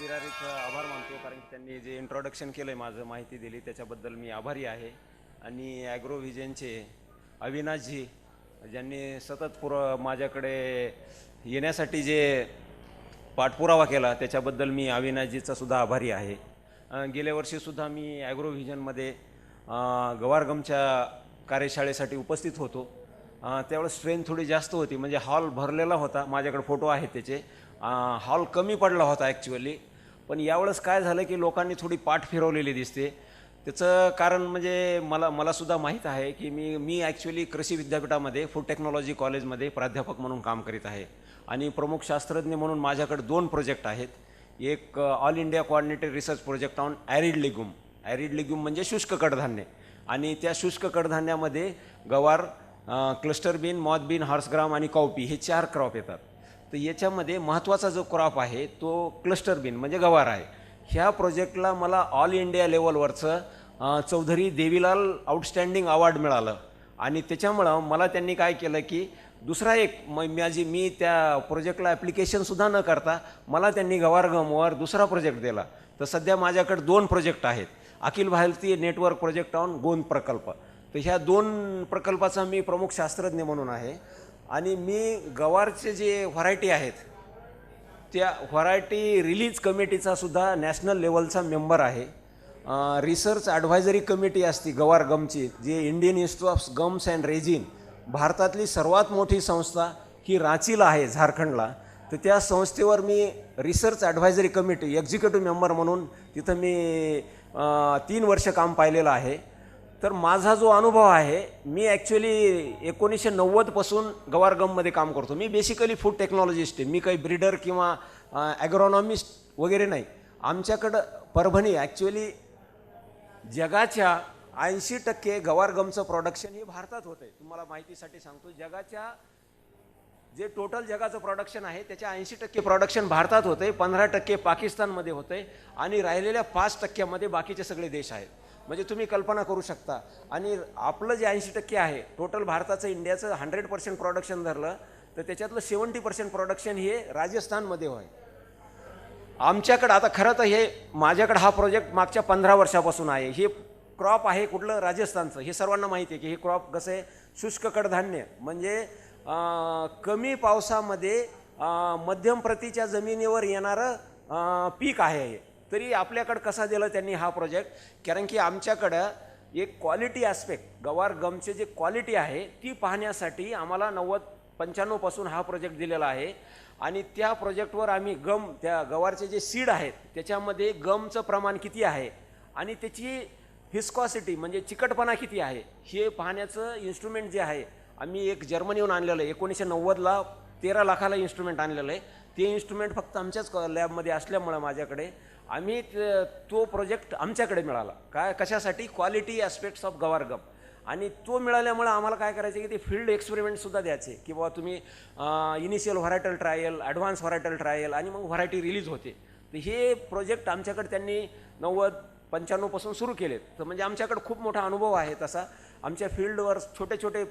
बिरारीचं आभार मानतो, कारण की त्यांनी जे इंट्रोडक्शन केलं आहे, माझं माहिती दिली त्याच्याबद्दल मी आभारी आहे. आणि ॲग्रोव्हिजनचे अविनाशजी, ज्यांनी सतत माझ्याकडे येण्यासाठी जे पाठपुरावा केला त्याच्याबद्दल मी अविनाशजीचा सुद्धा आभारी आहे. गेल्या वर्षीसुद्धा मी ॲग्रोव्हिजनमध्ये गवारगमच्या कार्यशाळेसाठी उपस्थित होतो. त्यावेळेस स्ट्रेंथ थोडी जास्त होती, म्हणजे हॉल भरलेला होता. माझ्याकडे फोटो आहेत त्याचे. हॉल कमी पडला होता ॲक्च्युअली. पण यावेळेस काय झालं की लोकांनी थोडी पाठ फिरवलेली दिसते. त्याचं कारण म्हणजे मलासुद्धा माहीत आहे की मी ॲक्च्युअली कृषी विद्यापीठामध्ये फूड टेक्नॉलॉजी कॉलेजमध्ये प्राध्यापक म्हणून काम करीत आहे. आणि प्रमुख शास्त्रज्ञ म्हणून माझ्याकडे 2 प्रोजेक्ट आहेत. एक all India coordinated research project on arid legume. Arid legume म्हणजे शुष्क कडधान्य. आणि त्या शुष्क कडधान्यामध्ये गवार, cluster bean, moth bean, horse gram आणि काउपी हे 4 क्रॉप येतात. तर याच्यामध्ये महत्त्वाचा जो क्रॉप आहे तो क्लस्टर बीन म्हणजे गवार आहे. ह्या प्रोजेक्टला मला ऑल इंडिया लेवलवरचं चौधरी देवीलाल आउटस्टँडिंग अवॉर्ड मिळालं. आणि त्याच्यामुळं मला त्यांनी काय केलं की दुसरा एक मी त्या प्रोजेक्टला ॲप्लिकेशनसुद्धा न करता मला त्यांनी गवारगमवर दुसरा प्रोजेक्ट दिला. तर सध्या माझ्याकडे 2 प्रोजेक्ट आहेत. Akhil Bharatiya network project on गोंद प्रकल्प. तर ह्या 2 प्रकल्पाचा मी प्रमुख शास्त्रज्ञ म्हणून आहे. आणि मी गवारचे जे व्हरायटी आहेत त्या व्हरायटी रिलीज कमिटीचा सुद्धा नॅशनल लेवलचा मेंबर आहे. रिसर्च ॲडव्हायझरी कमिटी असते गवार गमची, जे Indian institute of gums and resin, भारतातली सर्वात मोठी संस्था ही रांचीला आहे, झारखंडला. तर त्या संस्थेवर मी research advisory committee executive member म्हणून तिथं मी 3 वर्ष काम पाहिलेलं आहे. तर माझा जो अनुभव आहे, मी ॲक्च्युली 1990पासून गवारगममध्ये काम करतो. मी बेसिकली फूड टेक्नॉलॉजिस्ट आहे. मी काही ब्रीडर किंवा ॲग्रॉनॉमिस्ट वगैरे नाही. आमच्याकडं परभणी ॲक्च्युली जगाच्या 80% गवारगमचं प्रोडक्शन हे भारतात होतं आहे. तुम्हाला माहितीसाठी सांगतो, जगाच्या जे टोटल जगाचं प्रोडक्शन आहे त्याच्या 80% प्रोडक्शन भारतात होतं आहे, 15% पाकिस्तानमध्ये होतं आहे आणि राहिलेल्या 5%मध्ये बाकीचे सगळे देश आहेत. म्हणजे तुम्ही कल्पना करू शकता. आणि आपलं जे 80% आहे टोटल भारताचं, इंडियाचं 100% प्रोडक्शन धरलं तर त्याच्यातलं 70% प्रोडक्शन हे राजस्थानमध्ये होय. आमच्याकडं आता खरं तर हे माझ्याकडं हा प्रोजेक्ट मागच्या 15 वर्षापासून आहे. हे क्रॉप आहे कुठलं, राजस्थानचं. हे सर्वांना माहिती आहे की हे क्रॉप कसं आहे, शुष्क कडधान्य म्हणजे कमी पावसामध्ये मध्यम प्रतीच्या जमिनीवर येणारं पीक आहे हे. तरी आपल्याकडं कसा दिलं त्यांनी हा प्रोजेक्ट, कारण की आमच्याकडं एक क्वालिटी ॲस्पेक्ट, गवार गमचे जे क्वालिटी आहे ती पाहण्यासाठी आम्हाला 90-95 पासून हा प्रोजेक्ट दिलेला आहे. आणि त्या प्रोजेक्टवर आम्ही त्या गवारचे जे सीड आहेत त्याच्यामध्ये गमचं प्रमाण किती आहे आणि त्याची व्हिस्कॉसिटी म्हणजे चिकटपणा किती आहे हे पाहण्याचं इन्स्ट्रुमेंट जे आहे आम्ही एक जर्मनीहून आणलेलं आहे. 1990ला 13 लाखाला इन्स्ट्रुमेंट आणलेलं आहे. ते इन्स्ट्रुमेंट फक्त आमच्याच लॅबमध्ये असल्यामुळं माझ्याकडे आम्ही तो प्रोजेक्ट आमच्याकडे मिळाला. कशासाठी, क्वालिटी ॲस्पेक्ट्स ऑफ गवारगम. आणि तो मिळाल्यामुळं आम्हाला काय करायचं की ते फील्ड एक्सपेरिमेंटसुद्धा द्यायचे की बाबा तुम्ही इनिशियल व्हरायटल ट्रायल, ॲडव्हान्स व्हरायटल ट्रायल आणि मग व्हरायटी रिलीज होते. तर हे प्रोजेक्ट आमच्याकडे त्यांनी 90-95 पासून सुरू केलेत. तर म्हणजे आमच्याकडे खूप मोठा अनुभव आहे तसा. आमच्या फील्डवर छोटे छोटे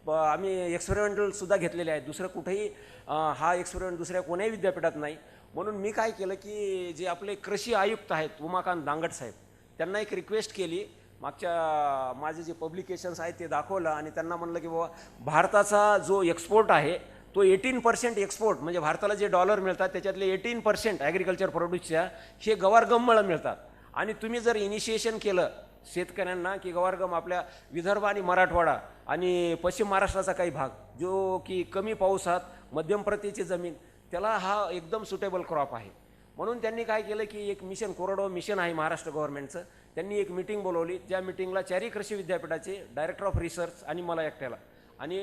आम्ही एक्सपेरिमेंटलसुद्धा घेतलेले आहेत. दुसरं कुठेही हा एक्सपेरिमेंट दुसऱ्या कोण्याही विद्यापीठात नाही. म्हणून मी काय केलं की जे आपले कृषी आयुक्त आहेत उमाकांत दांगट साहेब, त्यांना एक रिक्वेस्ट केली. माझे जे पब्लिकेशन्स आहेत ते दाखवलं आणि त्यांना म्हणलं की बाबा भारताचा जो एक्सपोर्ट आहे तो 18% एक्सपोर्ट म्हणजे भारताला जे डॉलर मिळतात त्याच्यातले 18% ॲग्रिकल्चर प्रोड्यूसच्या हे गवारगममुळे मिळतात. आणि तुम्ही जर इनिशिएशन केलं शेतकऱ्यांना की गवारगम आपल्या विदर्भ आणि मराठवाडा आणि पश्चिम महाराष्ट्राचा काही भाग जो की कमी पावसात मध्यम प्रतीची जमीन, त्याला हा एकदम सुटेबल क्रॉप आहे. म्हणून त्यांनी काय केलं की एक मिशन, कोरडवाहू मिशन आहे महाराष्ट्र गव्हर्नमेंटचं, त्यांनी एक मीटिंग बोलवली. त्या मीटिंगला 4ही कृषी विद्यापीठाचे डायरेक्टर ऑफ रिसर्च आणि मला एकट्याला आणि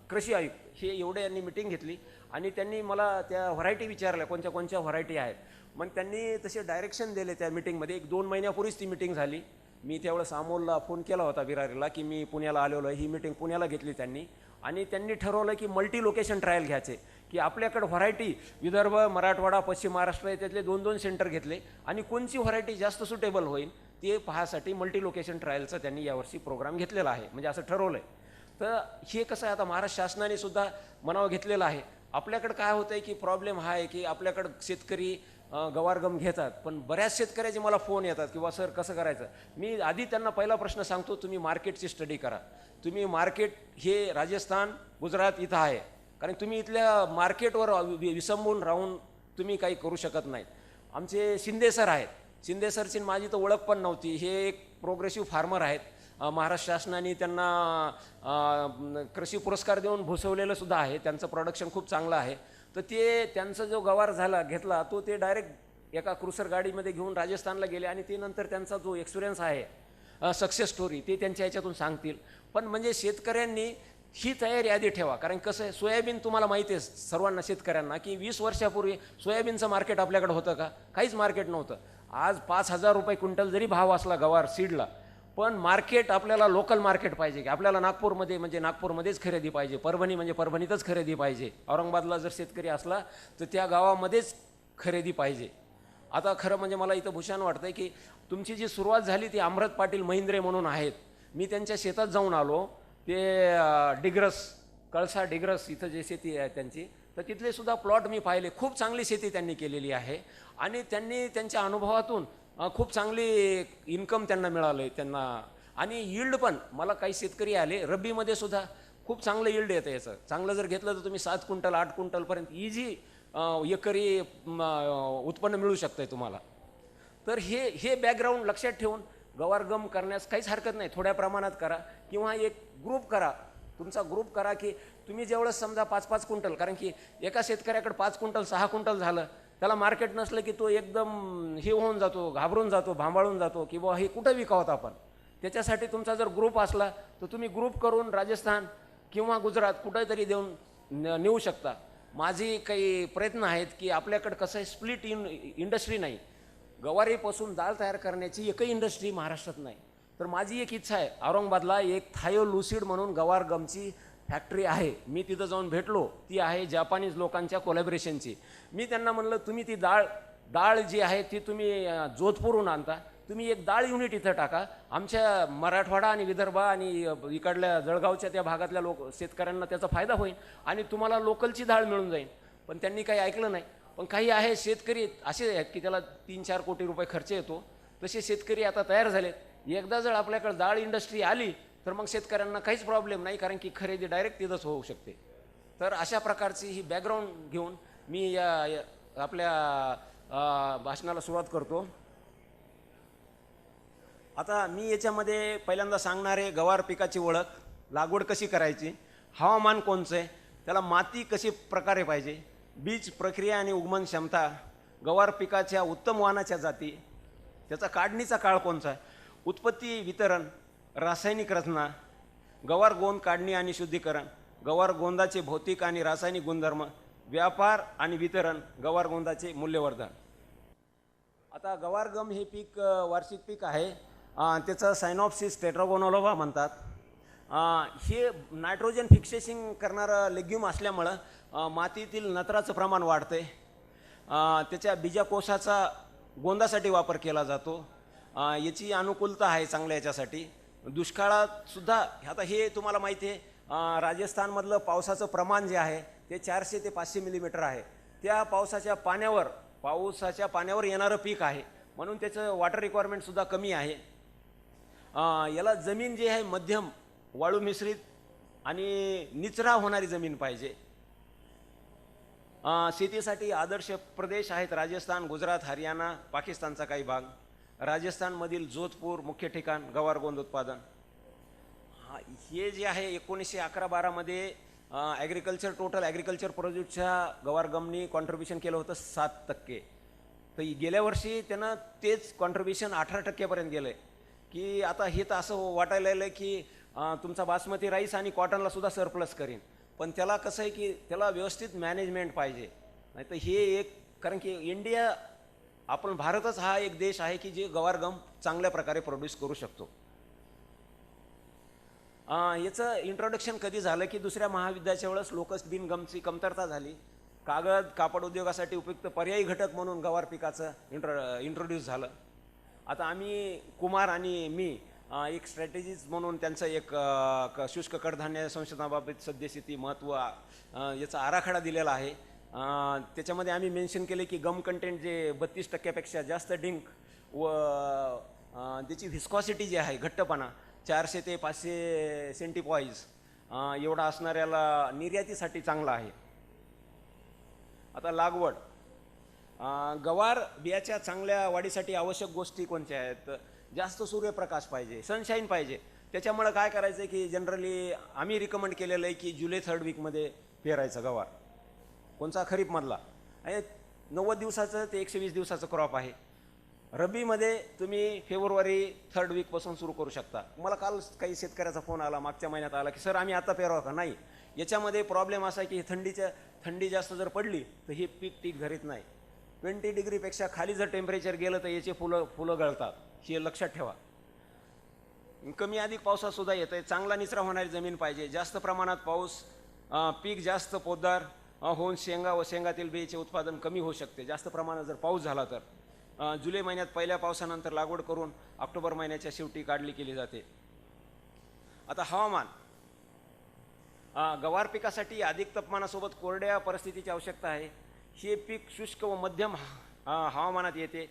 कृषी आयुक्त हे एवढे यांनी मीटिंग घेतली. आणि त्यांनी मला त्या व्हरायटी विचारल्या कोणत्या कोणत्या व्हरायटी आहेत. मग त्यांनी तसे डायरेक्शन दिले त्या मीटिंगमध्ये. 1-2 महिन्यापूर्वीच ती मीटिंग झाली. मी त्यावेळेस अमोलला फोन केला होता बिरारीला की मी पुण्याला आलेलो आहे. ही मीटिंग पुण्याला घेतली त्यांनी. आणि त्यांनी ठरवलं की मल्टी लोकेशन ट्रायल घ्यायचे की आपल्याकडं व्हरायटी विदर्भ, मराठवाडा, पश्चिम महाराष्ट्र याच्यातले 2-2 सेंटर घेतले आणि कोणची व्हरायटी जास्त सुटेबल होईल ते पाहासाठी मल्टी लोकेशन ट्रायलचा त्यांनी यावर्षी प्रोग्राम घेतलेला आहे. म्हणजे असं ठरवलं आहे. तर हे कसं आहे, आता महाराष्ट्र शासनाने सुद्धा मनावं घेतलेलं आहे. आपल्याकडं काय होतं आहे की प्रॉब्लेम हा आहे की आपल्याकडं शेतकरी गवारगम घेतात, पण बऱ्याच शेतकऱ्याचे मला फोन येतात किंवा सर कसं करायचं. मी आधी त्यांना पहिला प्रश्न सांगतो, तुम्ही मार्केटची स्टडी करा. तुम्ही मार्केट हे राजस्थान गुजरात इथं आहे, कारण तुम्ही इथल्या मार्केटवर विसंबून राहून तुम्ही काही करू शकत नाहीत. आमचे शिंदे सर आहेत, शिंदे सरची माझी तर ओळख पण नव्हती. हे एक प्रोग्रेसिव्ह फार्मर आहेत. महाराष्ट्र शासनाने त्यांना कृषी पुरस्कार देऊन भूसवलेलं सुद्धा आहे. त्यांचं प्रोडक्शन खूप चांगलं आहे. तर ते त्यांचा जो गवार घेतला तो ते डायरेक्ट एका क्रुसर गाडीमध्ये घेऊन राजस्थानला गेले आणि ते नंतर त्यांचा जो एक्सपिरियन्स आहे, सक्सेस स्टोरी, ते त्यांच्या ह्याच्यातून सांगतील. पण म्हणजे शेतकऱ्यांनी ही तयारी आधी ठेवा, कारण कसं आहे, सोयाबीन तुम्हाला माहिती आहे सर्वांना शेतकऱ्यांना की 20 वर्षापूर्वी सोयाबीनचं मार्केट आपल्याकडे होतं का? काहीच मार्केट नव्हतं. आज 5,000 रुपये क्विंटल जरी भाव असला गवार सीडला, पण मार्केट आपल्याला लोकल मार्केट पाहिजे की आपल्याला नागपूरमध्ये म्हणजे नागपूरमध्येच खरेदी पाहिजे, परभणी म्हणजे परभणीतच खरेदी पाहिजे, औरंगाबादला जर शेतकरी असला तर त्या गावामध्येच खरेदी पाहिजे. आता खरं म्हणजे मला इथं भूषण वाटतं आहे की तुमची जी सुरुवात झाली ती अमृत पाटील महिंद्रे म्हणून आहेत. मी त्यांच्या शेतात जाऊन आलो. ते डिग्रस, कळसा डिग्रस इथं जे शेती आहे त्यांची, तर तिथले सुद्धा प्लॉट मी पाहिले. खूप चांगली शेती त्यांनी केलेली आहे आणि त्यांनी त्यांच्या अनुभवातून खूप चांगली इन्कम त्यांना मिळालं आहे त्यांना. आणि यील्ड पण मला काही शेतकरी आले रब्बीमध्ये सुद्धा खूप चांगलं यील्ड येतं याचं. चांगलं जर घेतलं तर तुम्ही 7 क्विंटल 8 क्विंटलपर्यंत इझी एकरी उत्पन्न मिळू शकतं आहे तुम्हाला. तर हे बॅकग्राऊंड लक्षात ठेवून गवारगम करण्यास काहीच हरकत नाही. थोड्या प्रमाणात करा किंवा एक ग्रुप करा, तुमचा ग्रुप करा की तुम्ही जेवढं समजा 5-5 क्विंटल, कारण की एका शेतकऱ्याकडे 5 क्विंटल 6 क्विंटल झालं, त्याला मार्केट नसलं की तो एकदम हे होऊन जातो, घाबरून जातो, भांबाळून जातो की बुवा हे कुठं विकावत आपण. त्याच्यासाठी तुमचा जर ग्रुप असला तर तुम्ही ग्रुप करून राजस्थान किंवा गुजरात कुठंतरी देऊन नेऊ शकता. माझी काही प्रयत्न आहेत की आपल्याकडं कसं आहे, स्प्लिट इंडस्ट्री नाही, गवारीपासून डाळ तयार करण्याची एकही इंडस्ट्री महाराष्ट्रात नाही. तर माझी एक इच्छा आहे, औरंगाबादला एक थायोलुसिड म्हणून गवारगमची फॅक्टरी आहे. मी तिथं जाऊन भेटलो, ती आहे जपानीज लोकांच्या कोलॅबरेशनची. मी त्यांना म्हणलं तुम्ही ती डाळ जी आहे ती तुम्ही जोधपूरहून आणता, तुम्ही एक डाळ युनिट इथं टाका. आमच्या मराठवाडा आणि विदर्भ आणि इकडल्या जळगावच्या त्या भागातल्या शेतकऱ्यांना त्याचा फायदा होईल आणि तुम्हाला लोकलची डाळ मिळून जाईल. पण त्यांनी काही ऐकलं नाही. पण काही आहे शेतकरी असे आहेत की त्याला 3-4 कोटी रुपये खर्च येतो, तसे शेतकरी आता तयार झालेत. एकदा जर आपल्याकडे डाळ इंडस्ट्री आली तर मग शेतकऱ्यांना काहीच प्रॉब्लेम नाही, कारण की खरेदी डायरेक्ट तिथंच होऊ शकते. तर अशा प्रकारची ही बॅकग्राऊंड घेऊन मी आपल्या भाषणाला सुरुवात करतो. आता मी याच्यामध्ये पहिल्यांदा सांगणार आहे गवार पिकाची ओळख, लागवड कशी करायची, हवामान कोणचं आहे, त्याला माती कशी प्रकारे पाहिजे, बीज प्रक्रिया आणि उगमन क्षमता, गवार पिकाच्या उत्तम वाणाच्या जाती, त्याचा काढणीचा काळ कोणचा आहे, उत्पत्ती वितरण, रासायनिक रचना, गवार गोंद काढणी आणि शुद्धीकरण, गवार गोंदाचे भौतिक आणि रासायनिक गुणधर्म, व्यापार आणि वितरण, गवार गोंदाचे मूल्यवर्धन. आता गवारगम हे पीक वार्षिक पीक आहे. त्याचं सायनॉप्सिस टेट्रागोनोलोवा म्हणतात. हे नायट्रोजन फिक्सेशिंग करणारं लेग्युम असल्यामुळं मातीतील नत्राचं प्रमाण वाढते. त्याच्या बीजाकोशाचा गोंदासाठी वापर केला जातो. याची अनुकूलता आहे चांगल्या याच्यासाठी. दुष्काळात सुद्धा, आता हे तुम्हाला माहिती आहे, राजस्थानमधलं पावसाचं प्रमाण जे आहे ते 400 ते 500 मिलीमीटर आहे. त्या पावसाच्या पाण्यावर येणारं पीक आहे, म्हणून त्याचं वॉटर रिक्वायरमेंटसुद्धा कमी आहे. याला जमीन जी आहे मध्यम वाळू मिश्रित आणि निचरा होणारी जमीन पाहिजे. शेतीसाठी आदर्श प्रदेश आहेत राजस्थान, गुजरात, हरियाणा, पाकिस्तानचा काही भाग. राजस्थानमधील जोधपूर मुख्य ठिकाण गवारगोंद उत्पादन. हे जे आहे 1911-12 मध्ये टोटल ॲग्रिकल्चर प्रोड्यूसच्या गवारगमनी कॉन्ट्रीब्युशन केलं होतं 7%. तर गेल्या वर्षी त्यानं तेच कॉन्ट्रीब्युशन 18% गेलं आहे. की आता हे तर असं वाटायला लागलं की तुमचा बासमती राईस आणि कॉटनला सुद्धा सरप्लस करीन. पण त्याला कसं आहे की त्याला व्यवस्थित मॅनेजमेंट पाहिजे. नाही तर हे एक, कारण की आपण भारतच हा एक देश आहे की जे गवारगम चांगल्या प्रकारे प्रोड्यूस करू शकतो. याचं इंट्रोडक्शन कधी झालं की दुसऱ्या महायुद्धाच्या वेळेस लोकस बीन गमची कमतरता झाली. कापड उद्योगासाठी उपयुक्त पर्यायी घटक म्हणून गवार पिकाचं इंट्रोड्यूस झालं. आता आम्ही कुमार आणि मी एक स्ट्रॅटेजीज म्हणून त्यांचं एक शुष्क कडधान्य संशोधनाबाबत सद्यस्थिती महत्त्व याचा आराखडा दिलेला आहे. त्याच्यामध्ये आम्ही मेन्शन केले की गम कंटेंट जे 32% जास्त डिंक व त्याची व्हिस्कॉसिटी जी आहे घट्टपणा 400 ते 500 सेंटीपॉईज एवढा असणाऱ्याला निर्यातीसाठी चांगला आहे. आता लागवड, गवार बियाच्या चांगल्या वाढीसाठी आवश्यक गोष्टी कोणत्या आहेत? जास्त सूर्यप्रकाश पाहिजे, सनशाईन पाहिजे. त्याच्यामुळं काय करायचं आहे की जनरली आम्ही रिकमेंड केलेलं आहे की जुलै 3rd वीकमध्ये पेरायचं गवार. कोणचा? खरीपमधला. आणि 90 दिवसाचं ते 120 दिवसाचं क्रॉप आहे. रब्बीमध्ये तुम्ही फेब्रुवारी 3rd वीकपासून सुरू करू शकता. मला काल काही शेतकऱ्याचा फोन आला, मागच्या महिन्यात आला की सर आम्ही आता पेरावं का? नाही, याच्यामध्ये प्रॉब्लेम असा आहे की थंडी जास्त जर पडली तर हे पीक धरीत नाही. 20 डिग्रीपेक्षा खाली जर टेम्परेचर गेलं तर याचे फुलं गळतात, हे लक्षात ठेवा. कमी अधिक पावसातसुद्धा येतं आहे. चांगला निचरा होणारी जमीन पाहिजे, जास्त प्रमाणात पाऊस, पीक जास्त पोतदार होऊन शेंगा व शेंगातील बियाचे उत्पादन कमी होऊ शकते जास्त प्रमाणात जर पाऊस झाला तर. जुलै महिन्यात पहिल्या पावसानंतर लागवड करून ऑक्टोबर महिन्याच्या शेवटी काढणी केली जाते. आता हवामान, गवार पिकासाठी अधिक तापमानासोबत कोरड्या परिस्थितीची आवश्यकता आहे. हे पीक शुष्क व मध्यम हवामानात येते.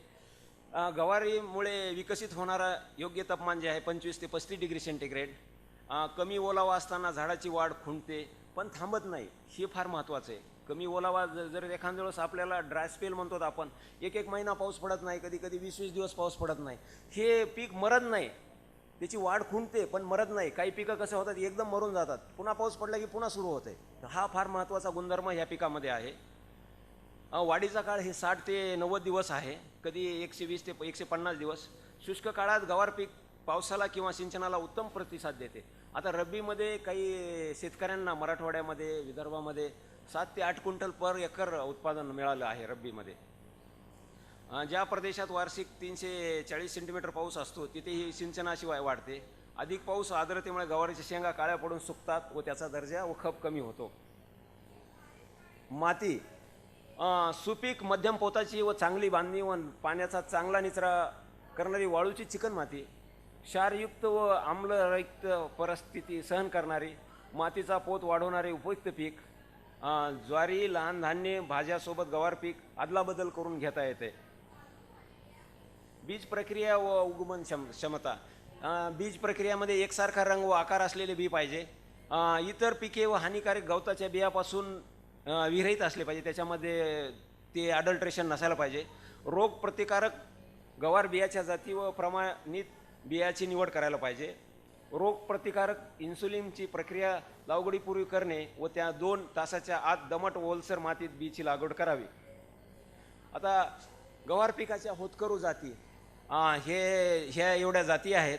गवारीमुळे विकसित होणारा योग्य तापमान जे आहे 25 ते 35 डिग्री सेंटीग्रेड. कमी ओलावा असताना झाडाची वाढ खुंटते पण थांबत नाही, हे फार महत्त्वाचं आहे. कमी ओलावा जर एखाद्या वेळेस आपल्याला ड्राय स्पेल म्हणतो आपण, एक महिना पाऊस पडत नाही, कधी 20-20 दिवस पाऊस पडत नाही, हे पीक मरत नाही, त्याची वाढ खुंटते पण मरत नाही. काही पिकं कसं होतात एकदम मरून जातात, पुन्हा पाऊस पडला की पुन्हा सुरू होते. हा फार महत्त्वाचा गुणधर्म ह्या पिकामध्ये आहे. वाढीचा काळ हे 60 ते 90 दिवस आहे, कधी 120 ते 150 दिवस. शुष्क काळात गवार पीक पावसाला किंवा सिंचनाला उत्तम प्रतिसाद देते. आता रब्बीमध्ये काही शेतकऱ्यांना मराठवाड्यामध्ये, विदर्भामध्ये 7 ते 8 क्विंटल पर एकर उत्पादन मिळालं आहे रब्बीमध्ये. ज्या प्रदेशात वार्षिक 340 सेंटीमीटर पाऊस असतो तिथे ही सिंचनाशिवाय वाढते. अधिक पाऊस आर्द्रतेमुळे गवारीच्या शेंगा काळ्या पडून सुकतात व त्याचा दर्जा व खप कमी होतो. माती, सुपीक मध्यम पोताची व चांगली बांधणी व पाण्याचा चांगला निचरा करणारी वाळूची चिकन माती, क्षारयुक्त व आम्लरहित परिस्थिती सहन करणारी, मातीचा पोत वाढवणारे उपयुक्त पीक. ज्वारी, लहान धान्य, भाज्यासोबत गवार पीक अदलाबदल करून घेता येते. बीज प्रक्रिया व उगमन क्षमता, बीज प्रक्रियामध्ये एकसारखा रंग व आकार असलेले बी पाहिजे. इतर पिके व हानिकारक गवताच्या बियापासून विरहित असले पाहिजे, त्याच्यामध्ये ते अडल्ट्रेशन नसायला पाहिजे. रोग प्रतिकारक गवार बियाच्या जाती व प्रमाणित बियाची निवड करायला पाहिजे. रोग प्रतिकारक इन्सुलिनची प्रक्रिया लागवडीपूर्वी करणे व त्या 2 तासाच्या आत दमट ओलसर मातीत बीची लागवड करावी. आता गवार पिकाच्या होतकरू जाती, ह्या एवढ्या जाती आहेत.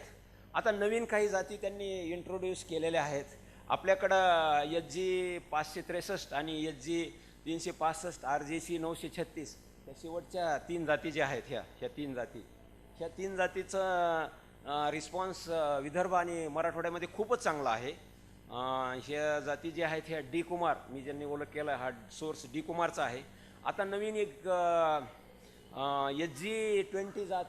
आता नवीन काही जाती त्यांनी इंट्रोड्यूस केलेल्या आहेत. आपल्याकडं HG 563 आणि HG 365, RGC 936, त्या शेवटच्या 3 जाती ज्या आहेत ह्या 3 जातीचं रिस्पॉन्स विदर्भ आणि मराठवाड्यामध्ये खूपच चांगला आहे. ह्या जाती ज्या आहेत ह्या डी कुमार, मी ज्यांनी ओळख केला हा सोर्स डी कुमारचा आहे. आता नवीन एक HG 20 जात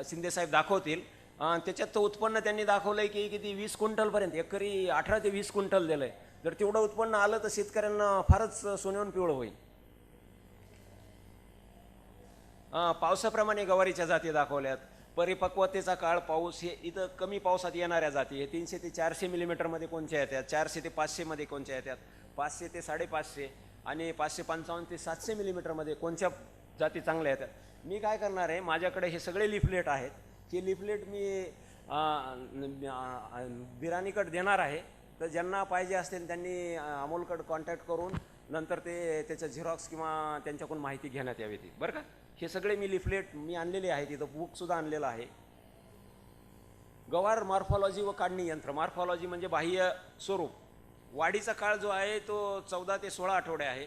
शिंदेसाहेब दाखवतील. त्याच्यात उत्पन्न त्यांनी दाखवलं आहे की किती 20 क्विंटलपर्यंत, एकरी 18 ते 20 क्विंटल दिलं आहे. जर तेवढं उत्पन्न आलं तर शेतकऱ्यांना फारच सोन्याहून पिवळं होईल. पावसाप्रमाणे गवारीच्या जाती दाखवल्यात. परिपक्वतेचा काळ, पाऊस, हे इथं कमी पावसात येणाऱ्या जाती हे 300 ते 400 मिलीमीटरमध्ये कोणत्या येतात, 400 ते 500 मध्ये कोणत्या येतात, 500 ते 550 आणि 555 ते 700 मिलीमीटरमध्ये कोणत्या जाती चांगल्या येतात. मी काय करणार आहे, माझ्याकडे हे सगळे लिफलेट आहेत. हे लिफलेट मी बिराणीकडे देणार आहे. तर ज्यांना पाहिजे असतील त्यांनी अमोलकडे कॉन्टॅक्ट करून नंतर त्याचं झेरॉक्स किंवा त्यांच्याकडून माहिती घेण्यात यावी ती, बरं का. हे सगळे मी लिफलेट मी आणलेले आहेत, इथं बुकसुद्धा आणलेलं आहे. गवार मॉर्फॉलॉजी व काढणी यंत्र. मॉर्फॉलॉजी म्हणजे बाह्य स्वरूप. वाढीचा काळ जो आहे तो 14 ते 16 आठवडे आहे.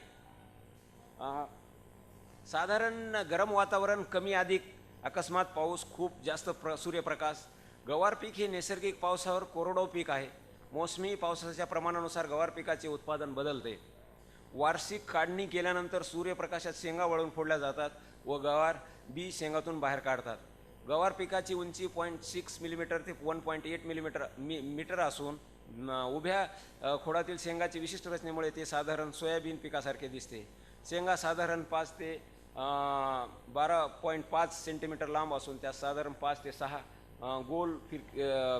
साधारण गरम वातावरण, कमी अधिक अकस्मात पाऊस, खूप जास्त सूर्यप्रकाश. गवार पीक हे नैसर्गिक पावसावर कोरडवाहू पीक आहे. मोसमी पावसाच्या प्रमाणानुसार गवार पिकाचे उत्पादन बदलते. वार्षिक काढणी केल्यानंतर सूर्यप्रकाशात शेंगा वळून फोडल्या जातात व गवार बी शेंगातून बाहेर काढतात. गवार पिकाची उंची 0.6 मिलीमीटर ते 1.8 मीटर असून उभ्या खोडातील शेंगाची विशिष्ट रचनेमुळे ते साधारण सोयाबीन पिकासारखे दिसते. शेंगा साधारण 5 ते 12.5 सेंटीमीटर लांब असून त्या साधारण 5 ते 6 गोल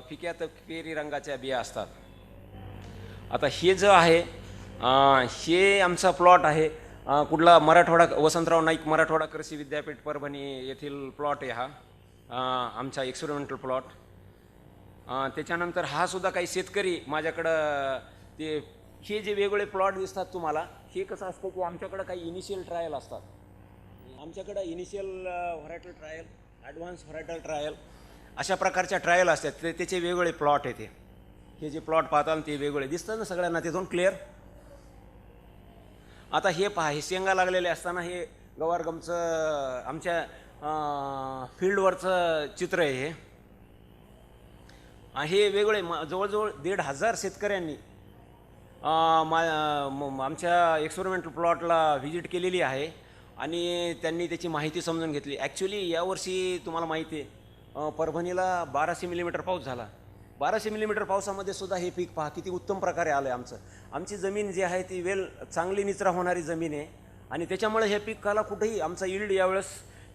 फिक्या तपकिरी रंगाच्या बिया असतात. आता हे जो आहे हे आमचा प्लॉट आहे कुठला मराठवाडा वसंतराव नाईक मराठवाडा कृषी विद्यापीठ परभणी येथील प्लॉट आहे हा आमचा एक्सपेरिमेंटल प्लॉट. त्याच्यानंतर हा सुद्धा काही शेतकरी माझ्याकडं ते हे जे वेगवेगळे प्लॉट दिसतात तुम्हाला हे कसं असतं की आमच्याकडं काही इनिशियल ट्रायल असतात. आमच्याकडं इनिशियल व्हरायटल ट्रायल, ॲडव्हान्स व्हरायटल ट्रायल अशा प्रकारच्या ट्रायल असतात. त्याचे वेगवेगळे प्लॉट आहेत. हे जे प्लॉट पाहताल ते वेगवेगळे दिसतात ना सगळ्यांना तिथून क्लिअर. आता हे पहा हे शेंगा लागलेले असताना हे गवारगमचं आमच्या फील्डवरचं चित्र आहे. हे वेगळे जवळजवळ 1,500 शेतकऱ्यांनी आमच्या एक्सपेरिमेंटल प्लॉटला व्हिजिट केलेली आहे आणि त्यांनी त्याची माहिती समजून घेतली. ॲक्च्युली यावर्षी तुम्हाला माहिती आहे परभणीला 1200 मिलीमीटर पाऊस झाला. 1200 मिलीमीटर पावसामध्ये सुद्धा हे पीक पहा किती उत्तम प्रकारे आलं आहे. आमची जमीन जी आहे ती चांगली निचरा होणारी जमीन आहे आणि त्याच्यामुळे हे पिकाला कुठेही आमचा यील्ड यावेळेस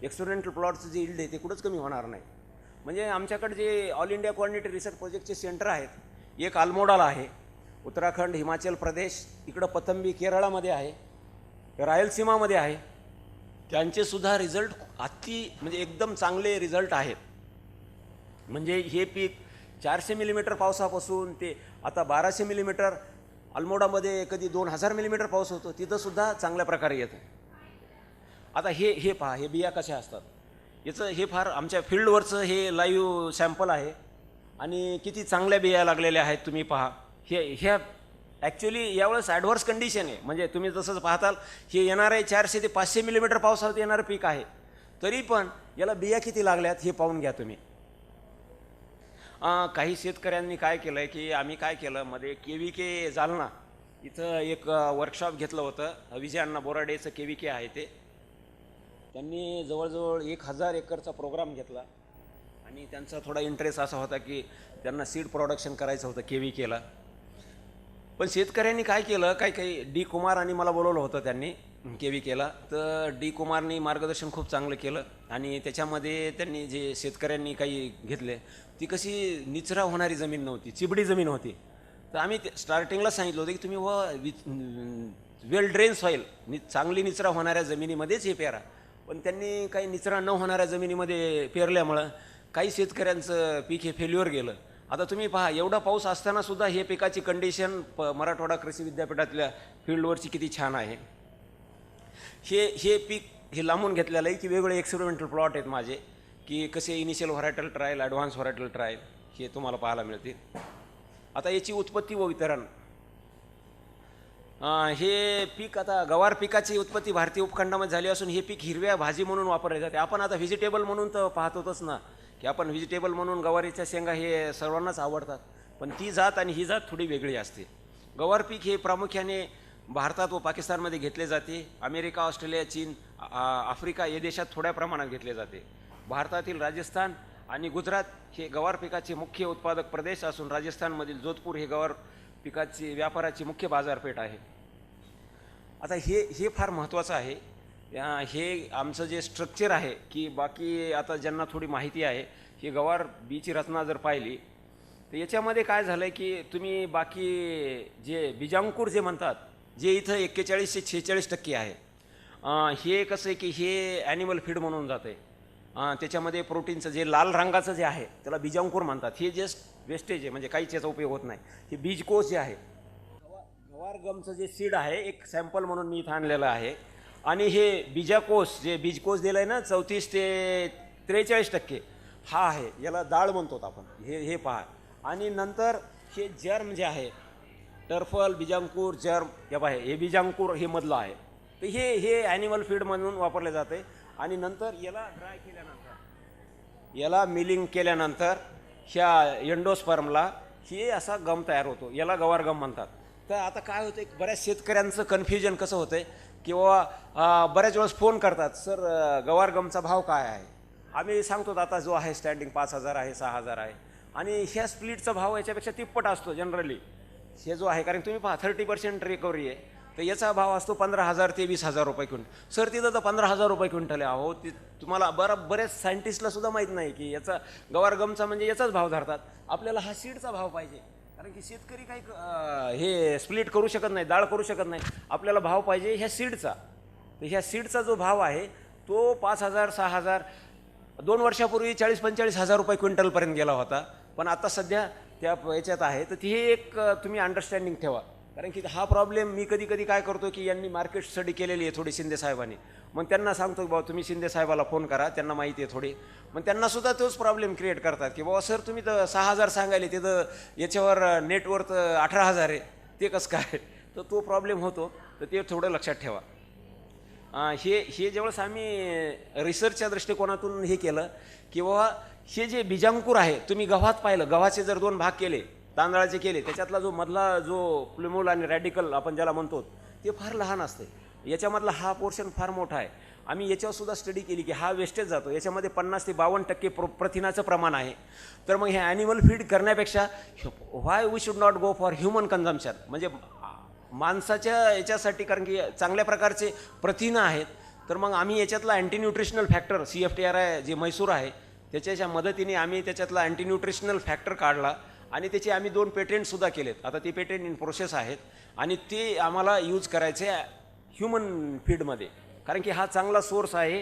एक्सपेरिमेंटल प्लॉटचं जे यील्ड आहे ते कुठंच कमी होणार नाही. म्हणजे आमच्याकडे जे ऑल इंडिया कोऑर्डिनेटेड रिसर्च प्रोजेक्टचे सेंटर आहेत, एक अल्मोडाला आहे, उत्तराखंड, हिमाचल प्रदेश, इकडं पतंबी केरळामध्ये आहे, रायलसीमामध्ये आहे. त्यांचेसुद्धा रिझल्ट म्हणजे एकदम चांगले रिझल्ट आहेत. म्हणजे हे पीक 400 मिलीमीटर पावसापासून ते आता 1200 मिलीमीटर, अल्मोडामध्ये कधी 2000 मिलीमीटर पाऊस होतो, तिथंसुद्धा चांगल्या प्रकारे येतं. आता हे पहा हे बिया कशा असतात. याचं हे फार आमच्या फील्डवरचं हे लाईव्ह सॅम्पल आहे आणि किती चांगल्या बिया लागलेल्या आहेत तुम्ही पहा. ह्या ॲक्च्युली यावेळेस ॲडव्हर्स कंडिशन आहे. म्हणजे तुम्ही जसं पाहताल हे येणार आहे 400 ते 500 मिलीमीटर पावसात येणारं पीक आहे, तरी पण याला बिया किती लागल्यात हे पाहून घ्या तुम्ही. काही शेतकऱ्यांनी काय केलं आहे की आम्ही काय केलं मध्ये KVK जालना इथं एक वर्कशॉप घेतलं होतं. विजय अण्णा बोराडेचं KVK आहे ते. त्यांनी जवळजवळ 1000 एकरचा प्रोग्राम घेतला आणि त्यांचा थोडा इंटरेस्ट असा होता की त्यांना सीड प्रोडक्शन करायचं होतं KVKला. पण शेतकऱ्यांनी काय केलं, काही D कुमार आणि मला बोलवलं होतं त्यांनी KVKला. तर D कुमारनी मार्गदर्शन खूप चांगलं केलं आणि त्याच्यामध्ये त्यांनी जे शेतकऱ्यांनी काही घेतले ती कशी निचरा होणारी जमीन नव्हती, चिबडी जमीन होती. तर आम्ही स्टार्टिंगला सांगितलं होतं की तुम्ही वेल ड्रेन सॉईल चांगली निचरा होणाऱ्या जमिनीमध्येच हे पेरा. पण त्यांनी काही निचरा न होणाऱ्या जमिनीमध्ये पेरल्यामुळं काही शेतकऱ्यांचं पीक हे फेल्युअर गेलं. आता तुम्ही पहा एवढा पाऊस असतानासुद्धा हे पिकाची कंडिशन मराठवाडा कृषी विद्यापीठातल्या फील्डवरची किती छान आहे. हे पीक हे लांबून घेतलेलं आहे की वेगवेगळे एक्सपेरिमेंटल प्लॉट आहेत माझे की कसे इनिशियल व्हरायटल ट्रायल, ॲडव्हान्स व्हरायटल ट्रायल हे तुम्हाला पाहायला मिळतील. आता याची उत्पत्ती व वितरण. हे पीक आता गवार पिकाची उत्पत्ती भारतीय उपखंडामध्ये झाली असून हे पीक हिरव्या भाजी म्हणून वापरले जाते. आपण आता व्हेजिटेबल म्हणून तर पाहत होतोच ना की आपण व्हेजिटेबल म्हणून गवारीच्या शेंगा हे सर्वांनाच आवडतात, पण ती जात आणि ही जात थोडी वेगळी असते. गवार पीक हे प्रामुख्याने भारतात व पाकिस्तानमध्ये घेतले जाते. अमेरिका, ऑस्ट्रेलिया, चीन, आफ्रिका या देशात थोड्या प्रमाणात घेतले जाते. भारतातील राजस्थान आणि गुजरात हे गवार पिकाचे मुख्य उत्पादक प्रदेश असून राजस्थानमधील जोधपूर हे गवार पिकाची व्यापाराची मुख्य बाजारपेठ आहे. आता हे फार महत्त्वाचं आहे. हे आमचं जे स्ट्रक्चर आहे की बाकी आता ज्यांना थोडी माहिती आहे ही गवार बीची रचना जर पाहिली तर याच्यामध्ये काय झालं आहे की तुम्ही बाकी जे बीजांकुर जे म्हणतात जे इथं 41 ते 46% आहे, हे कसं आहे की हे ॲनिमल फीड म्हणून जातं आहे. त्याच्यामध्ये प्रोटीनचं जे लाल रंगाचं जे आहे त्याला बीजांकुर म्हणतात. हे जस्ट वेस्टेज आहे, म्हणजे काहीच याचा उपयोग होत नाही. हे बीजकोश जे आहे गवार गमचं जे सीड आहे एक सॅम्पल म्हणून मी इथं आणलेलं आहे आणि हे बीजाकोश जे बीजकोश दिलं आहे ना 34 ते 43% हा आहे, याला डाळ म्हणतो आपण. हे पहा. आणि नंतर हे जर्म जे आहे टर्फल, बीजांकुर, जर्म हे पहा हे बीजांकुर हे मधलं आहे. तर हे ॲनिमल फीड म्हणून वापरले जाते. आणि नंतर याला ड्राय केल्यानंतर याला मिलिंग केल्यानंतर ह्या एंडोस्पर्मला हे असा गम तयार होतो, याला गवार गम म्हणतात. तर आता काय होतं आहे बऱ्याच शेतकऱ्यांचं कन्फ्युजन कसं होतं आहे किंवा बऱ्याच वेळेस फोन करतात, सर गवार गमचा भाव काय आहे. आम्ही सांगतो आता जो आहे स्टँडिंग 5000 आहे, 6000 आहे आणि ह्या स्प्लिटचा भाव याच्यापेक्षा तिप्पट असतो जनरली हे जो आहे. कारण तुम्ही पहा 30% रिकव्हरी आहे तर याचा भाव असतो 15,000 ते 20,000 रुपये क्विंटल. सर तिथं तर 15,000 रुपये क्विंटल आहे. अहो, ती तुम्हाला बरेच सायंटिस्टला सुद्धा माहीत नाही की याचा गवार गमचा म्हणजे याचाच भाव धरतात. आपल्याला हा सीडचा भाव पाहिजे, कारण की शेतकरी काही हे स्प्लिट करू शकत नाही, डाळ करू शकत नाही. आपल्याला भाव पाहिजे ह्या सीडचा. तर ह्या सीडचा जो भाव आहे तो 5,000 6,000 2 वर्षापूर्वी 40-45,000 रुपये क्विंटलपर्यंत गेला होता. पण आता सध्या त्या याच्यात आहे. तर ती एक तुम्ही अंडरस्टँडिंग ठेवा, कारण की हा प्रॉब्लेम मी कधी कधी काय करतो की यांनी मार्केट स्टडी केलेली आहे थोडी शिंदे साहेबांनी. मग त्यांना सांगतो की बाबा तुम्ही शिंदे साहेबाला फोन करा, त्यांना माहिती आहे थोडी. मग त्यांनासुद्धा तोच प्रॉब्लेम क्रिएट करतात की बाबा सर तुम्ही तर 6,000 सांगायले, तिथं याच्यावर नेटवर तर 18,000 आहे, ते कसं काय. तर तो प्रॉब्लेम होतो. तर ते थोडं लक्षात ठेवा. हे ज्यावेळेस आम्ही रिसर्चच्या दृष्टिकोनातून हे केलं की बाबा हे जे बीजांकुर आहे, तुम्ही गव्हात पाहिलं, गव्हाचे जर 2 भाग केले, तांदळाचे केले, त्याच्यातला जो मधला जो प्लुमोल आणि रॅडिकल आपण ज्याला म्हणतो ते फार लहान असते. याच्यामधला हा पोर्शन फार मोठा आहे. आम्ही याच्यावर सुद्धा स्टडी केली की हा वेस्टेज जातो. याच्यामध्ये 50 ते 52% प्रथिनाचं प्रमाण आहे. तर मग हे ॲनिमल फीड करण्यापेक्षा why we should not go for human consumption, म्हणजे माणसाच्या याच्यासाठी, कारण की चांगल्या प्रकारचे प्रथिनं आहेत. तर मग आम्ही याच्यातला अँटी न्यूट्रिशनल फॅक्टर CFTR जे म्हैसूर आहे त्याच्याच्या मदतीने आम्ही त्याच्यातला अँटी न्यूट्रिशनल फॅक्टर काढला आणि त्याचे आम्ही 2 पेटेंटसुद्धा केलेत. आता ते पेटेंट इन प्रोसेस आहेत आणि ते आम्हाला यूज करायचे ह्युमन फीडमध्ये, कारण की हा चांगला सोर्स आहे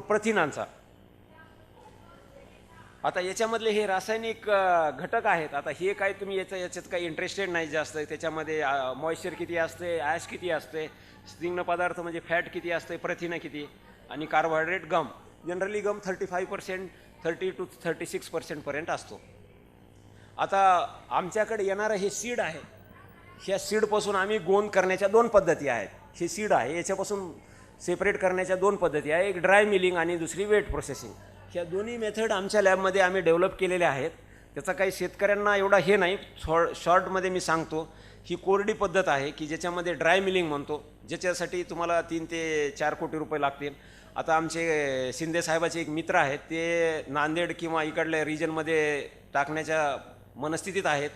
प्रथिनांचा. आता याच्यामधले हे रासायनिक घटक आहेत. आता हे काय तुम्ही याच्यात काही इंटरेस्टेड नाही जास्त. त्याच्यामध्ये मॉइश्चर किती असते, ॲश किती असते, स्निग्ध पदार्थ म्हणजे फॅट किती असते, प्रथिनं किती, आणि carbohydrate gum. Generally gum 35% 30 to 36% पर्यंत असतो. आता आमच्याकडे येणारं हे सीड आहे. ह्या सीडपासून आम्ही गोंद करण्याच्या 2 पद्धती आहेत. हे सीड आहे, याच्यापासून सेपरेट करण्याच्या 2 पद्धती आहे. एक ड्राय मिलिंग आणि दुसरी वेट प्रोसेसिंग. ह्या दोन्ही मेथड आमच्या लॅबमध्ये आम्ही डेव्हलप केलेल्या आहेत. त्याचा काही शेतकऱ्यांना एवढा हे नाही. शॉर्टमध्ये मी सांगतो, ही कोरडी पद्धत आहे की ज्याच्यामध्ये ड्राय मिलिंग म्हणतो, ज्याच्यासाठी तुम्हाला 3 ते 4 कोटी रुपये लागतील. आता आमचे शिंदे साहेबाचे एक मित्र आहेत, ते नांदेड किंवा इकडल्या रिजनमध्ये टाकण्याच्या मनस्थितीत आहेत,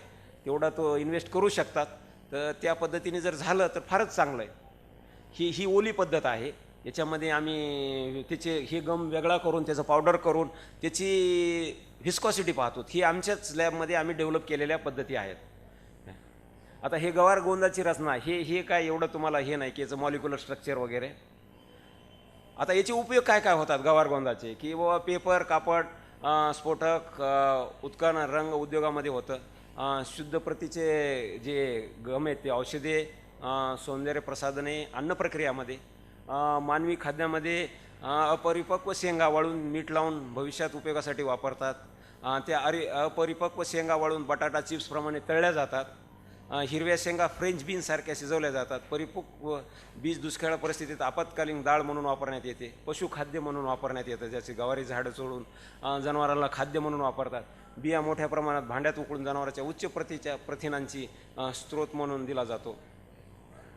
तेवढा तो इन्व्हेस्ट करू शकतात. तर त्या पद्धतीने जर झालं तर फारच चांगलं आहे. ही ओली पद्धत आहे. याच्यामध्ये आम्ही त्याचे हे गम वेगळा करून त्याचं पावडर करून त्याची व्हिस्कॉसिटी पाहतो. ही आमच्याच लॅबमध्ये आम्ही डेव्हलप केलेल्या पद्धती आहेत. आता हे गवार गोंदाची रचना, हे काय एवढं तुम्हाला हे नाही की याचं मॉलिक्युलर स्ट्रक्चर वगैरे. आता याचे उपयोग काय काय होतात गवार गोंदाचे, की बाबा पेपर, कापड, स्फोटक, उत्खनन, रंग उद्योगामध्ये होतं. शुद्ध प्रतीचे जे गम आहेत ते औषधे, सौंदर्य प्रसाधने, अन्न प्रक्रियामध्ये, मानवी खाद्यामध्ये अपरिपक्व शेंगा वाळून मीठ लावून भविष्यात उपयोगासाठी वापरतात. त्या अपरिपक्व शेंगा वाळून बटाटा चिप्सप्रमाणे तळल्या जातात. हिरव्या शेंगा फ्रेंच बीन्ससारख्या शिजवल्या जातात. परिपक्व बीज दुष्काळ परिस्थितीत आपत्कालीन डाळ म्हणून वापरण्यात येते. पशुखाद्य म्हणून वापरण्यात येतं, ज्याची गवारी झाडं चोळून जनावरांना खाद्य म्हणून वापरतात. बिया मोठ्या प्रमाणात भांड्यात उकळून जनावरांच्या उच्च प्रथिनांची स्रोत म्हणून दिला जातो.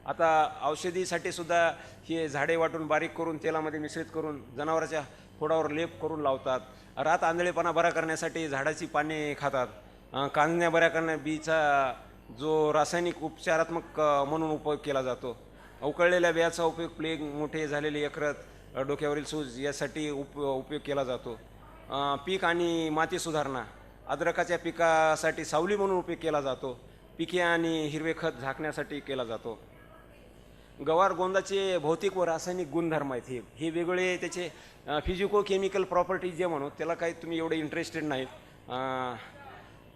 आता औषधीसाठी सुद्धा हे झाडे वाटून बारीक करून तेलामध्ये मिश्रित करून जनावरांच्या खोडावर लेप करून लावतात. रात आंधळेपणा बरा करण्यासाठी झाडाची पाने खातात. कांजण्या बऱ्या करण्या बीचा जो रासायनिक उपचारात्मक म्हणून उपयोग केला जातो. उकळलेल्या बियाचा उपयोग प्लेग, मोठे झालेले यकृत, डोक्यावरील सूज यासाठी उपयोग केला जातो. पीक आणि माती सुधारणा, अद्रकाच्या पिकासाठी सावली म्हणून उपयोग केला जातो. पिके आणि हिरवे खत झाकण्यासाठी केला जातो. गवार गोंदाचे भौतिक व रासायनिक गुणधर्म आहेत. हे वेगळे त्याचे फिजिको केमिकल प्रॉपर्टीज जे म्हणू, त्याला काही तुम्ही एवढे इंटरेस्टेड नाहीत.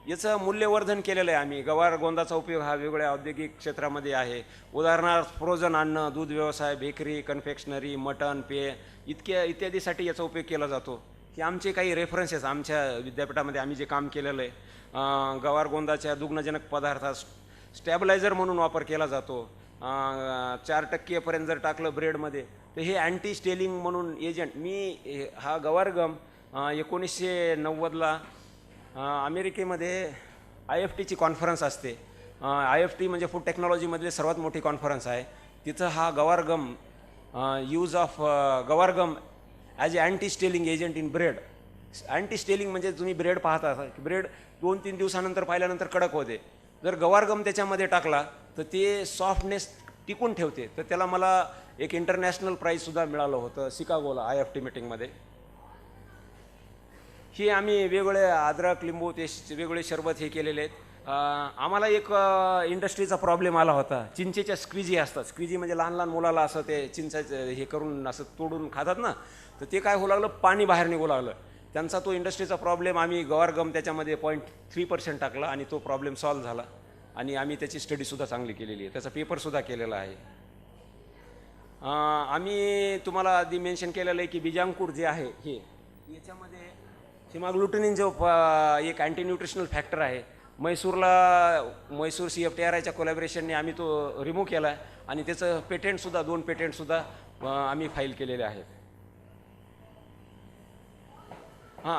याचं मूल्यवर्धन केलेलं आहे आम्ही. गवार गोंदाचा उपयोग हा वेगवेगळ्या औद्योगिक क्षेत्रामध्ये आहे. उदाहरणार्थ फ्रोझन अन्न, दूध व्यवसाय, बेकरी, कन्फेक्शनरी, मटण, पेय इत्यादीसाठी याचा उपयोग केला जातो. हे आमचे काही रेफरन्सेस आमच्या विद्यापीठामध्ये आम्ही जे काम केलेलं आहे. गवार गोंदाच्या दुग्धजनक पदार्थात स्टॅबलायझर म्हणून वापर केला जातो. 4% जर टाकलं ब्रेडमध्ये तर हे अँटी स्टेलिंग म्हणून एजंट. मी हा गवारगम 1990ला अमेरिकेमध्ये IFTची कॉन्फरन्स असते. IFT म्हणजे फूड टेक्नॉलॉजीमधली सर्वात मोठी कॉन्फरन्स आहे. तिथं हा guar gum use of guar gum as a anti staling agent in bread. Anti staling म्हणजे तुम्ही ब्रेड पाहता की ब्रेड 2-3 दिवसानंतर पाहिल्यानंतर कडक होते. जर गवार गम त्याच्यामध्ये टाकला तर ते सॉफ्टनेस टिकून ठेवते. तर त्याला मला एक इंटरनॅशनल प्राईजसुद्धा मिळालं होतं शिकागोला IFT मीटिंगमध्ये. ही आम्ही वेगवेगळे अद्रक लिंबू ते वेगवेगळे शरबत हे केलेले आहेत. आम्हाला एक इंडस्ट्रीचा प्रॉब्लेम आला होता. चिंचेच्या स्क्विजी असतात, स्क्विजी म्हणजे लहान लहान मुलाला असं ते चिंचाचं हे करून असं तोडून खातात ना, तर ते काय होऊ लागलं, पाणी बाहेर निघू लागलं. त्यांचा तो इंडस्ट्रीचा प्रॉब्लेम आम्ही गवार गम त्याच्यामध्ये 0.3% टाकला आणि तो प्रॉब्लेम सॉल्व्ह झाला. आणि आम्ही त्याची स्टडीसुद्धा चांगली केलेली आहे, त्याचा पेपरसुद्धा केलेला आहे. आम्ही तुम्हाला आधी मेन्शन केलेलं आहे की बीजांकुर जे आहे हे याच्यामध्ये हिमाग्लुटिनिन जो एक अँटी न्यूट्रिशनल फॅक्टर आहे, म्हैसूर CFTRIच्या कोलॅबरेशनने आम्ही तो रिमूव्ह केला आहे आणि त्याचं पेटेंटसुद्धा 2 पेटेंटसुद्धा आम्ही फाईल केलेले आहेत.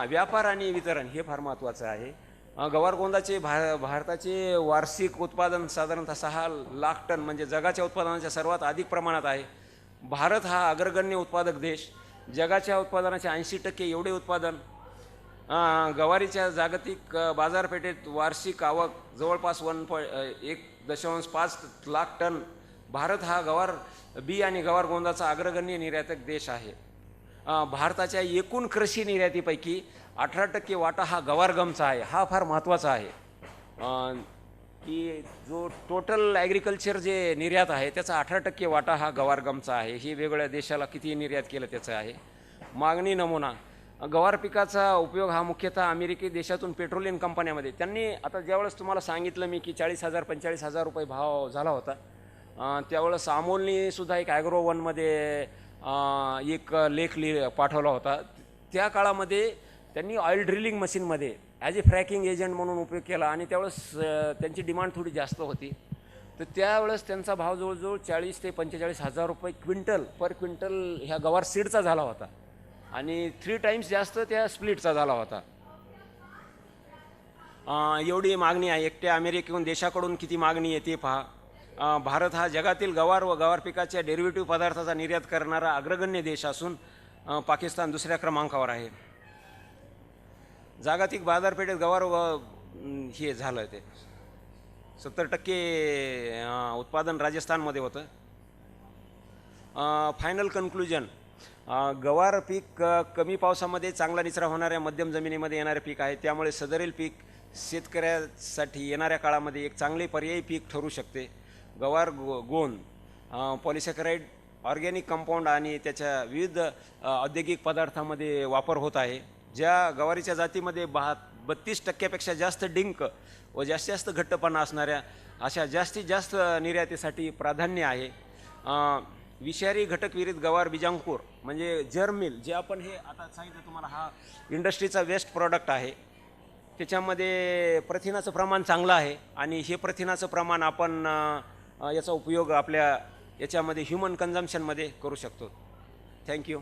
व्यापार आणि वितरण हे फार महत्त्वाचं आहे. गवारगोंदाचे भारताचे वार्षिक उत्पादन साधारणतः 6 लाख टन म्हणजे जगाच्या उत्पादनाच्या सर्वात अधिक प्रमाणात आहे. भारत हा अग्रगण्य उत्पादक देश. जगाच्या उत्पादनाचे 80% एवढे उत्पादन गवारीच्या जागतिक बाजारपेठेत वार्षिक आवक जवळपास 1.5 लाख टन. भारत हा गवार बी आणि गवारगोंदाचा अग्रगण्य निर्यातक देश आहे. भारताच्या एकूण कृषी निर्यातीपैकी 18% वाटा हा गवारगमचा आहे. हा फार महत्त्वाचा आहे की जो टोटल ॲग्रिकल्चर जे निर्यात आहे त्याचा 18% वाटा हा गवारगमचा आहे. हे वेगवेगळ्या देशाला किती निर्यात केलं त्याचं आहे. मागणी नमुना. गवार पिकाचा उपयोग हा मुख्यतः अमेरिकी देशातून पेट्रोलियम कंपन्यामध्ये त्यांनी आता ज्यावेळेस तुम्हाला सांगितलं मी की 40,000-45,000 रुपये भाव झाला होता, त्यावेळेस अमोलनी सुद्धा एक ॲग्रो1मध्ये एक लेख पाठवला होता. त्या काळामध्ये त्यांनी ऑइल ड्रिलिंग मशीनमध्ये ॲज ए फ्रॅकिंग एजंट म्हणून उपयोग केला आणि त्यावेळेस त्यांची डिमांड थोडी जास्त होती. तर त्यावेळेस त्यांचा भाव जवळजवळ 40,000 ते 45,000 रुपये पर क्विंटल ह्या गवार सीडचा झाला होता आणि 3 टाइम्स जास्त त्या स्प्लिटचा झाला होता. एवढी मागणी आहे. एकट्या अमेरिकेहून देशाकडून किती मागणी आहे ते पहा. भारत हा जगातील गवार व गवार पिकाच्या डेरिव्हेटिव्ह पदार्थाचा निर्यात करणारा अग्रगण्य देश असून पाकिस्तान दुसऱ्या क्रमांकावर आहे. जागतिक बाजारपेठेत गवार हे झालं ते 70% उत्पादन राजस्थानमध्ये होतं. Final conclusion. गवार पीक कमी पावसामध्ये चांगला निचरा होणाऱ्या मध्यम जमिनीमध्ये येणारे पीक आहे. त्यामुळे सदरील पीक शेतकऱ्यासाठी येणाऱ्या काळामध्ये एक चांगले पर्यायी पीक ठरू शकते. गवार गोंद पॉलिसॅकराइड, ऑर्गॅनिक कंपाऊंड आणि त्याच्या विविध औद्योगिक पदार्थामध्ये वापर होत आहे. ज्या गवारीच्या जातीमध्ये 32% जास्त डिंक व जास्तीत जास्त घट्टपणा असणाऱ्या अशा जास्तीत जास्त निर्यातीसाठी प्राधान्य आहे. विषारी घटकविरहित गवार बीजांकुर म्हणजे जर्मिल जे आपण हे आता सांगितलं तुम्हाला, हा इंडस्ट्रीचा वेस्ट प्रॉडक्ट आहे. त्याच्यामध्ये प्रथिनाचं प्रमाण चांगलं आहे आणि हे प्रथिनाचं प्रमाण आपण याचा उपयोग आपल्या याच्यामध्ये ह्युमन कन्झम्पशनमध्ये करू शकतो. थँक्यू.